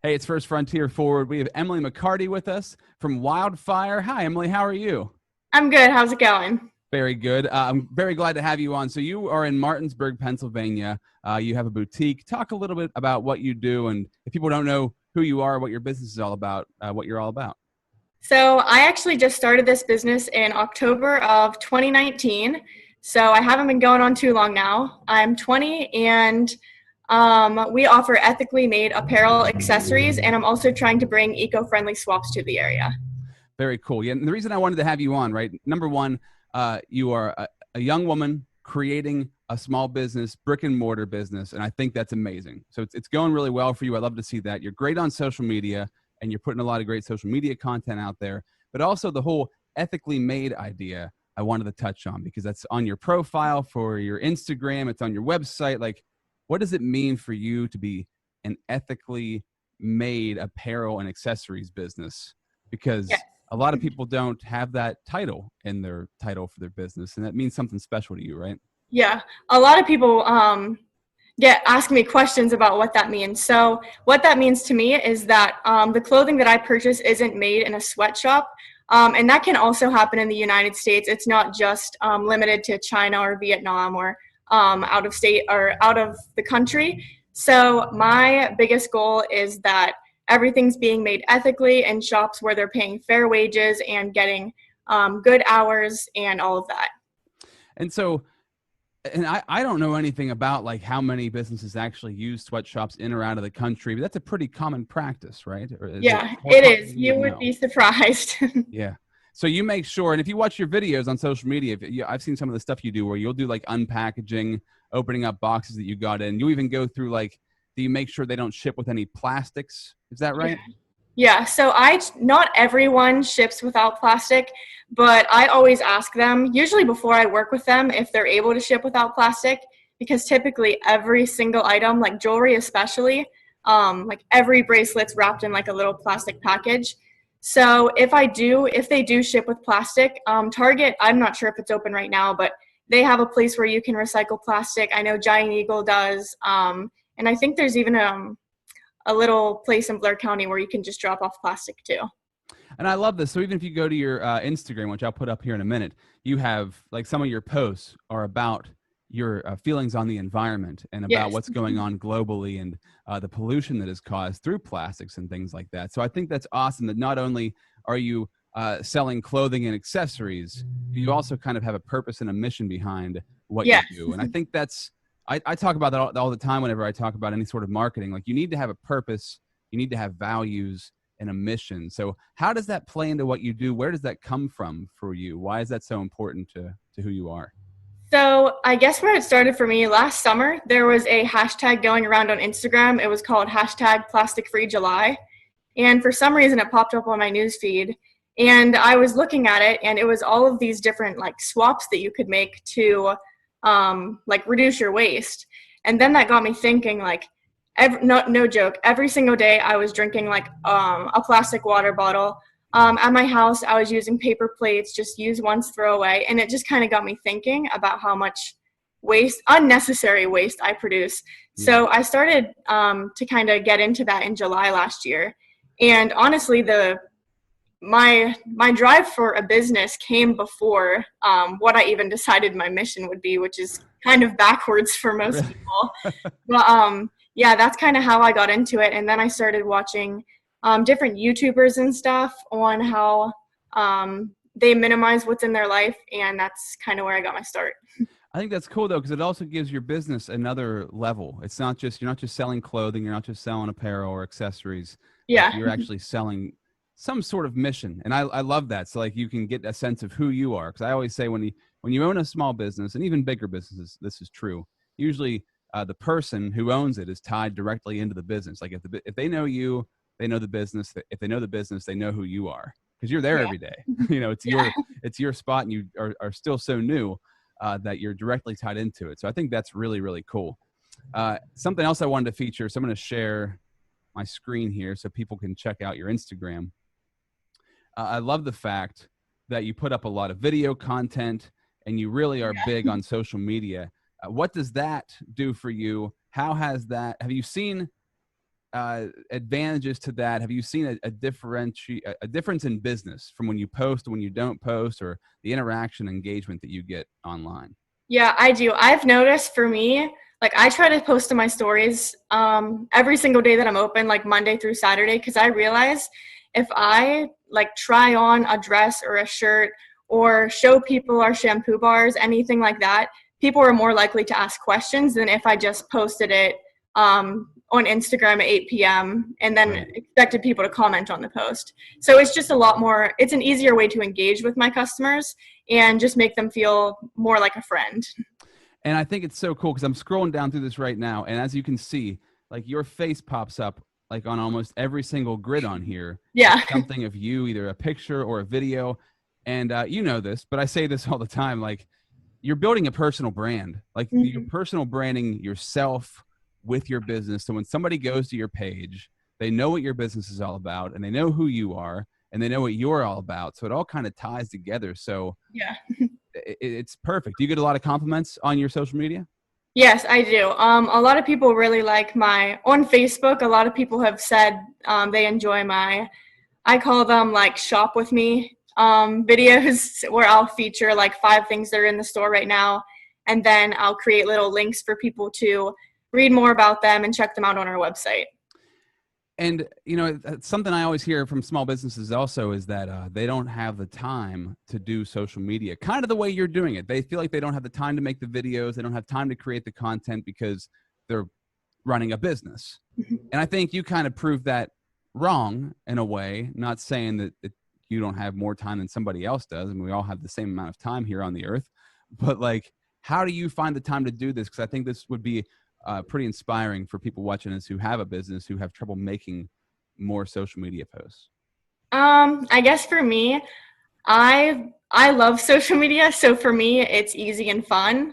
Hey, it's First Frontier Forward. We have Emily McCarty with us from Wildfire. Hi, Emily. How are you? I'm good. How's it going? Very good. I'm very glad to have you on. So you are in Martinsburg, Pennsylvania. You have a boutique. Talk a little bit about what you do, and if people don't know who you are, what your business is all about, what you're all about. So I actually just started this business in October of 2019. So I haven't been going on too long now. I'm 20 and we offer ethically made apparel accessories, and I'm also trying to bring eco-friendly swaps to the area. Very cool. Yeah, and the reason I wanted to have you on, right? Number one, you are a young woman creating a small business, brick and mortar business, and I think that's amazing. So it's going really well for you. I love to see that. You're great on social media, and you're putting a lot of great social media content out there. But also the whole ethically made idea I wanted to touch on, because that's on your profile for your Instagram. It's on your website. Like, what does it mean for you to be an ethically made apparel and accessories business? Because Yes. a lot of people don't have that title in their title for their business, and that means something special to you, right? Yeah. A lot of people ask me questions about what that means. So what that means to me is that the clothing that I purchase isn't made in a sweatshop. And that can also happen in the United States. It's not just limited to China or Vietnam or out of state or out of the country. So my biggest goal is that everything's being made ethically in shops where they're paying fair wages and getting good hours and all of that. And so, and I don't know anything about like how many businesses actually use sweatshops in or out of the country, but that's a pretty common practice, right? Or is Yeah, more it common is. than you You would would know? be surprised. Yeah. So you make sure, and if you watch your videos on social media, I've seen some of the stuff you do where you'll do like unpackaging, opening up boxes that you got in. You even go through like, do you make sure they don't ship with any plastics? Is that Yeah. right? Yeah, so not everyone ships without plastic, but I always ask them, usually before I work with them, if they're able to ship without plastic, because typically every single item, like jewelry especially, like every bracelet's wrapped in like a little plastic package. So if they do ship with plastic, Target, I'm not sure if it's open right now, but they have a place where you can recycle plastic. I know Giant Eagle does, and I think there's even a little place in Blair County where you can just drop off plastic too. And I love this. So even if you go to your Instagram, which I'll put up here in a minute, you have like some of your posts are about your feelings on the environment and about Yes. what's going on globally and the pollution that is caused through plastics and things like that. So I think that's awesome that not only are you selling clothing and accessories, you also kind of have a purpose and a mission behind what you Yes. do. And I think I talk about that all the time whenever I talk about any sort of marketing. Like, you need to have a purpose, you need to have values and a mission. So how does that play into what you do? Where does that come from for you? Why is that so important to who you are? So I guess where it started for me last summer, there was a hashtag going around on Instagram. It was called hashtag Plastic Free July. And for some reason it popped up on my news feed. And I was looking at it, and it was all of these different like swaps that you could make to like reduce your waste. And then that got me thinking, like, no joke, every single day I was drinking like a plastic water bottle. At my house, I was using paper plates, just use once, throw away. And it just kind of got me thinking about how much unnecessary waste I produce. Yeah. So I started to kind of get into that in July last year. And honestly, my drive for a business came before what I even decided my mission would be, which is kind of backwards for most people. But yeah, that's kind of how I got into it. And then I started watching different YouTubers and stuff on how they minimize what's in their life, and that's kind of where I got my start. I think that's cool though, because it also gives your business another level. It's not just, you're not just selling clothing, you're not just selling apparel or accessories. Like, Yeah. you're actually selling some sort of mission. And I love that. So like, you can get a sense of who you are. Because I always say when you own a small business, and even bigger businesses, this is true. Usually the person who owns it is tied directly into the business. Like, if they know you, they know the business. If they know the business, they know who you are, because you're there Yeah. every day. It's your spot, and you are still so new that you're directly tied into it. So I think that's really, really cool. Something else I wanted to feature, so I'm going to share my screen here so people can check out your Instagram. I love the fact that you put up a lot of video content, and you really are big on social media. What does that do for you? How has that, have you seen advantages to that? Have you seen a difference in business from when you post to when you don't post, or the interaction engagement that you get online? Yeah, I do. I've noticed for me, like I try to post to my stories every single day that I'm open, like Monday through Saturday, because I realize if I like try on a dress or a shirt or show people our shampoo bars, anything like that, people are more likely to ask questions than if I just posted it on Instagram at 8 p.m. and then expected people to comment on the post. So it's just it's an easier way to engage with my customers and just make them feel more like a friend. And I think it's so cool because I'm scrolling down through this right now. And as you can see, like your face pops up like on almost every single grid on here. Yeah. Something of you, either a picture or a video. And you know this, but I say this all the time, like you're building a personal brand, like you're personal branding yourself with your business. So when somebody goes to your page, they know what your business is all about and they know who you are and they know what you're all about. So it all kind of ties together. So yeah, it's perfect. Do you get a lot of compliments on your social media? Yes, I do. A lot of people really like on Facebook, a lot of people have said they enjoy I call them like shop with me videos where I'll feature like 5 things that are in the store right now. And then I'll create little links for people to read more about them and check them out on our website. And, you know, something I always hear from small businesses also is that they don't have the time to do social media, kind of the way you're doing it. They feel like they don't have the time to make the videos. They don't have time to create the content because they're running a business. And I think you kind of proved that wrong in a way, not saying that you don't have more time than somebody else does. And we all have the same amount of time here on the earth. But like, how do you find the time to do this? Because I think this would be pretty inspiring for people watching us who have a business, who have trouble making more social media posts. I guess for me, I love social media. So for me, it's easy and fun.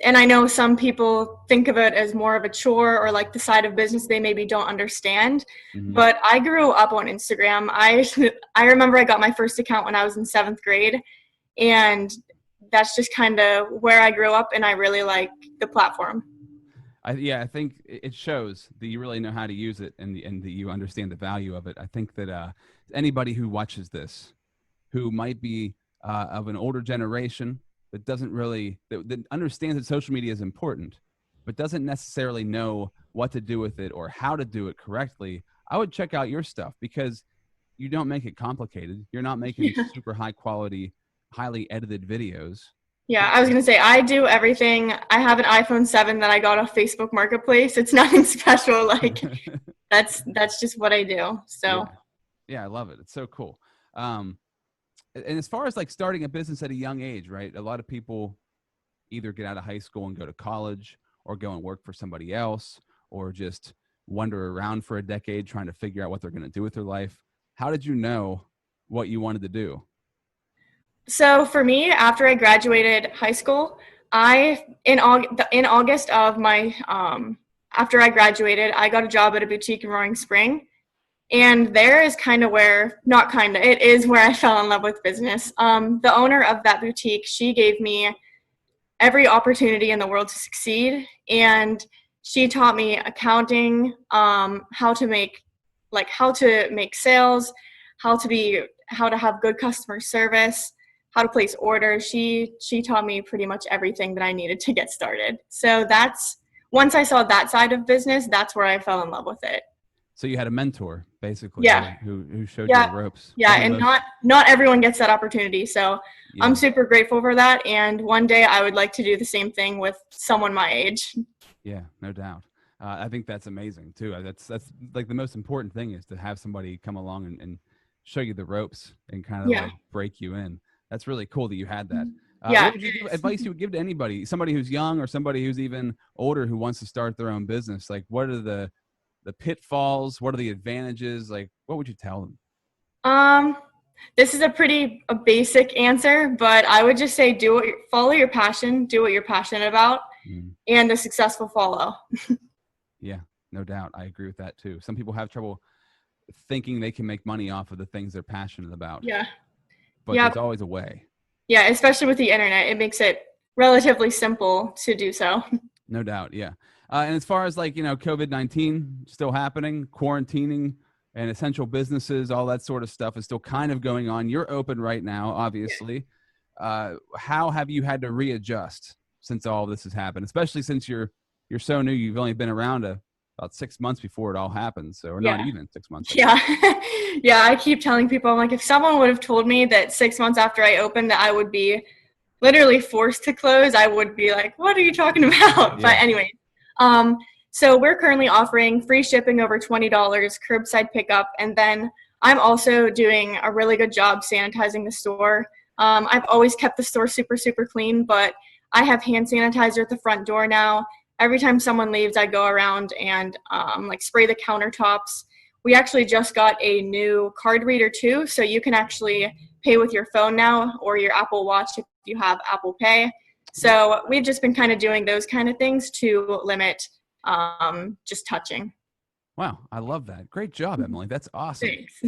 And I know some people think of it as more of a chore or like the side of business they maybe don't understand. But I grew up on Instagram. I remember I got my first account when I was in 7th grade. And that's just kind of where I grew up. And I really like the platform. I think it shows that you really know how to use it and that you understand the value of it. I think that anybody who watches this, who might be of an older generation that doesn't really, that understands that social media is important, but doesn't necessarily know what to do with it or how to do it correctly, I would check out your stuff because you don't make it complicated. You're not making super high quality, highly edited videos. Yeah, I was going to say, I do everything. I have an iPhone 7 that I got off Facebook Marketplace. It's nothing special. Like that's just what I do. So yeah, I love it. It's so cool. And as far as like starting a business at a young age, right? A lot of people either get out of high school and go to college or go and work for somebody else or just wander around for a decade trying to figure out what they're going to do with their life. How did you know what you wanted to do? So for me, after I graduated high school, in August of my after I graduated, I got a job at a boutique in Roaring Spring, and there is it is where I fell in love with business. The owner of that boutique, she gave me every opportunity in the world to succeed, and she taught me accounting, how to make sales, how to have good customer service, how to place orders. She taught me pretty much everything that I needed to get started. So once I saw that side of business, that's where I fell in love with it. So you had a mentor, basically, yeah, who showed you the ropes. Yeah, and not everyone gets that opportunity. So I'm super grateful for that. And one day I would like to do the same thing with someone my age. Yeah, no doubt. I think that's amazing too. That's like the most important thing is to have somebody come along and show you the ropes and kind of like break you in. That's really cool that you had that. What would advice you would give to anybody, somebody who's young or somebody who's even older who wants to start their own business? Like, what are the pitfalls? What are the advantages? Like, what would you tell them? This is a basic answer, but I would just say follow your passion, do what you're passionate about, and the success will follow. Yeah, no doubt. I agree with that too. Some people have trouble thinking they can make money off of the things they're passionate about. Yeah. But there's always a way. Yeah, especially with the internet. It makes it relatively simple to do so. No doubt, yeah. And as far as like, COVID-19 still happening, quarantining and essential businesses, all that sort of stuff is still kind of going on. You're open right now, obviously. How have you had to readjust since all this has happened, especially since you're so new? You've only been around about 6 months before it all happened. So, or not even 6 months. Yeah. Yeah. I keep telling people, I'm like, if someone would have told me that 6 months after I opened that I would be literally forced to close, I would be like, what are you talking about? Yeah. But anyway, so we're currently offering free shipping over $20, curbside pickup. And then I'm also doing a really good job sanitizing the store. I've always kept the store super, super clean, but I have hand sanitizer at the front door now. Every time someone leaves, I go around and like spray the countertops. We actually just got a new card reader too, so you can actually pay with your phone now or your Apple Watch if you have Apple Pay. So we've just been kind of doing those kind of things to limit just touching. Wow, I love that. Great job, Emily. That's awesome. Thanks.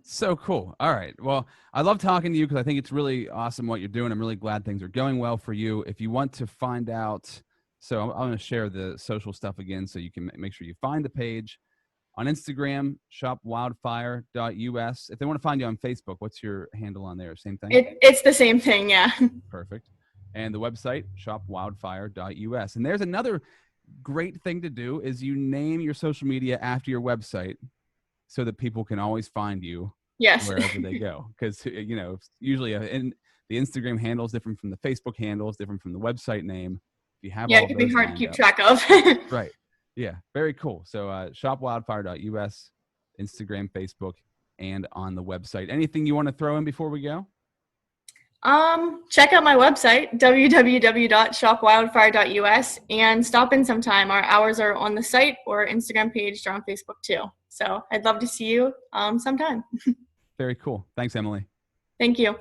So cool. All right. Well, I love talking to you because I think it's really awesome what you're doing. I'm really glad things are going well for you. If you want to find out, so I'm going to share the social stuff again so you can make sure you find the page. On Instagram, shopwildfire.us. If they want to find you on Facebook, what's your handle on there? Same thing? It's the same thing, yeah. Perfect. And the website, shopwildfire.us. And there's another great thing to do is you name your social media after your website so that people can always find you wherever they go. Because, usually the Instagram handle is different from the Facebook handle, is different from the website name. If you have it can be hard to keep track of. Right. Yeah, very cool. So shopwildfire.us, Instagram, Facebook, and on the website. Anything you want to throw in before we go? Check out my website, www.shopwildfire.us, and stop in sometime. Our hours are on the site or Instagram page. They're on Facebook too. So I'd love to see you sometime. Very cool. Thanks, Emily. Thank you.